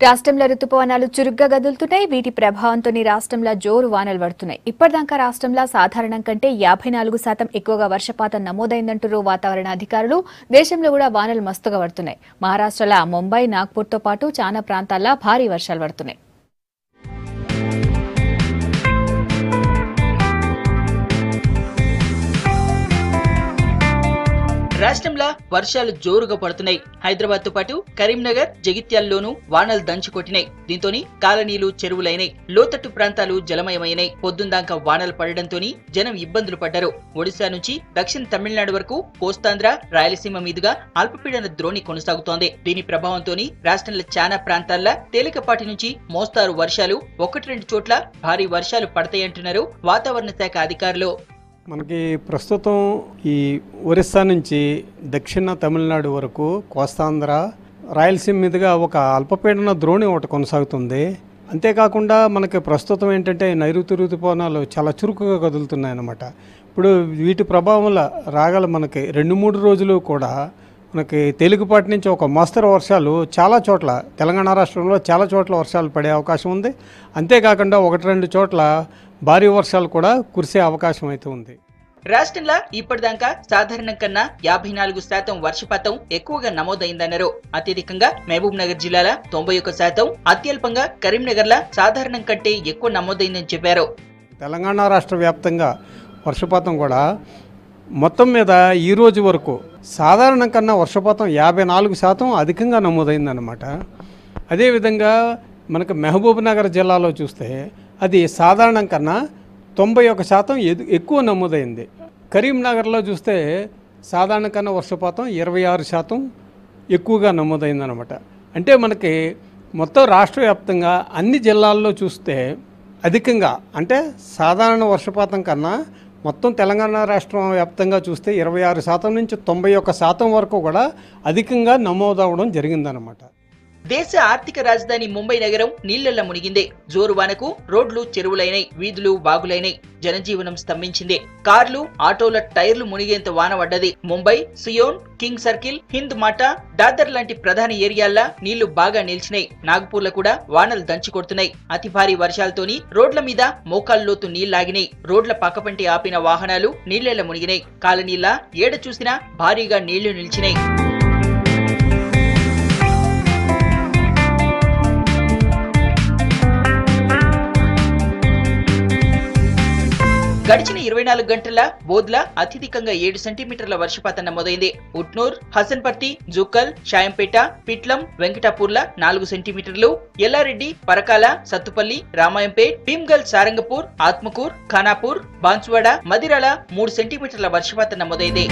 రాష్ట్రంలో రుతుపవనాలు చురుగ్గా కదులుతున్నాయి. వీటి ప్రభావంతో రాష్ట్రంలో జోరు వానలు పడుతున్నాయి. ఇప్పటిదాకా రాష్ట్రంలో సాధారణం కంటే 54% ఎక్కువగా వర్షపాతం నమోదైందంటారు వాతావరణ అధికారులు. దేశంలో కూడా వానలు మస్తుగా పడుతున్నాయి. మహారాష్ట్రలో ముంబై, నాగ్పూర్తో పాటు చాలా ప్రాంతాల్లో భారీ వర్షాలు పడుతున్నాయి. రాష్ట్రంలో వర్షాలు జోరుగా పడుతున్నాయి. హైదరాబాద్ తో పాటు కరీంనగర్, జగిత్యాల్లోనూ వానలు దంచుకొట్టినాయి. దీంతో కాలనీలు చెరువులైనాయి. లోతట్టు ప్రాంతాలు జలమయమైనాయి. పొద్దుందాకా వానలు పడడంతో జనం ఇబ్బందులు పడ్డారు. ఒడిశా నుంచి దక్షిణ తమిళనాడు వరకు కోస్తాంధ్ర, రాయలసీమ మీదుగా అల్పపీడన ద్రోణి కొనసాగుతోంది. దీని ప్రభావంతో రాష్ట్రంలో చాలా ప్రాంతాల్లో తేలికపాటి నుంచి మోస్తారు వర్షాలు, 1-2 చోట్ల భారీ వర్షాలు పడతాయంటున్నారు వాతావరణ శాఖ అధికారులు. మనకి ప్రస్తుతం ఈ ఒరిస్సా నుంచి దక్షిణ తమిళనాడు వరకు కోస్తాంధ్ర, రాయలసీమ మీదుగా ఒక అల్పపీడన ద్రోణి ఒకటి కొనసాగుతుంది. అంతేకాకుండా మనకి ప్రస్తుతం ఏంటంటే నైరుతి ఋతుపవనాలు చాలా చురుకుగా కదులుతున్నాయి అన్నమాట. ఇప్పుడు వీటి ప్రభావం వల్ల రాగల మనకి 2-3 రోజులు కూడా మనకి తేలికపాటి నుంచి ఒక మోస్తరు వర్షాలు చాలా చోట్ల తెలంగాణ రాష్ట్రంలో చాలా చోట్ల వర్షాలు పడే అవకాశం ఉంది. అంతేకాకుండా 1-2 చోట్ల భారీ వర్షాలు కూడా కురిసే అవకాశం అయితే ఉంది. రాష్ట్రంలో ఇప్పటిదాకా సాధారణం కన్నా 54% వర్షపాతం ఎక్కువగా నమోదైందన్నారు. అత్యధికంగా మహబూబ్ నగర్ జిల్లాలో 91%, అత్యల్పంగా కరీంనగర్లో సాధారణం కంటే ఎక్కువ నమోదైందని చెప్పారు. తెలంగాణ రాష్ట్ర వ్యాప్తంగా వర్షపాతం కూడా మొత్తం మీద ఈ రోజు వరకు సాధారణం కన్నా వర్షపాతం 54% అధికంగా నమోదైందన్నమాట. అదేవిధంగా మనకు మహబూబ్ నగర్ జిల్లాలో చూస్తే అది సాధారణం కన్నా 91% ఎక్కువ నమోదైంది. కరీంనగర్లో చూస్తే సాధారణ కన్నా వర్షపాతం 26% ఎక్కువగా నమోదైందన్నమాట. అంటే మనకి మొత్తం రాష్ట్ర వ్యాప్తంగా అన్ని జిల్లాల్లో చూస్తే అధికంగా, అంటే సాధారణ వర్షపాతం కన్నా మొత్తం తెలంగాణ రాష్ట్రం వ్యాప్తంగా చూస్తే 26% నుంచి 91% వరకు కూడా అధికంగా నమోదవడం జరిగిందన్నమాట. దేశ ఆర్థిక రాజధాని ముంబై నగరం నీళ్లల్లో మునిగింది. జోరు వానకు రోడ్లు చెరువులైనాయి, వీధులు వాగులైనాయి. జనజీవనం స్తంభించింది. కార్లు, ఆటోల టైర్లు మునిగేంత వాన పడ్డది. ముంబై, సియోన్, కింగ్ సర్కిల్, హింద్ మాటా, దాదర్ లాంటి ప్రధాన ఏరియాల్లో నీళ్లు బాగా నిలిచినాయి. నాగపూర్లో కూడా వానలు దంచి కొడుతున్నాయి. అతి భారీ వర్షాలతోని రోడ్ల మీద మోకాల్లోతు నీళ్లాగినాయి. రోడ్ల పక్కపంటి ఆపిన వాహనాలు నీళ్లల్లో మునిగినాయి. కాలనీలా ఏడ చూసినా భారీగా నీళ్లు నిలిచినాయి. గడిచిన 24 గంటల బోధ్లా అత్యధికంగా 7 సెంటీమీటర్ల వర్షపాతం నమోదైంది. ఉట్నూర్, హసన్పర్తి, జుక్కల్, షాయంపేట, పిట్లం, వెంకటాపూర్ల 4 సెంటీమీటర్లు, ఎల్లారెడ్డి, పరకాల, సత్తుపల్లి, రామాయంపేట్, భీమ్గల్, సారంగపూర్, ఆత్మకూర్, ఖానాపూర్, బాన్సువాడ, మదిరాల 3 సెంటీమీటర్ల వర్షపాతం నమోదైంది.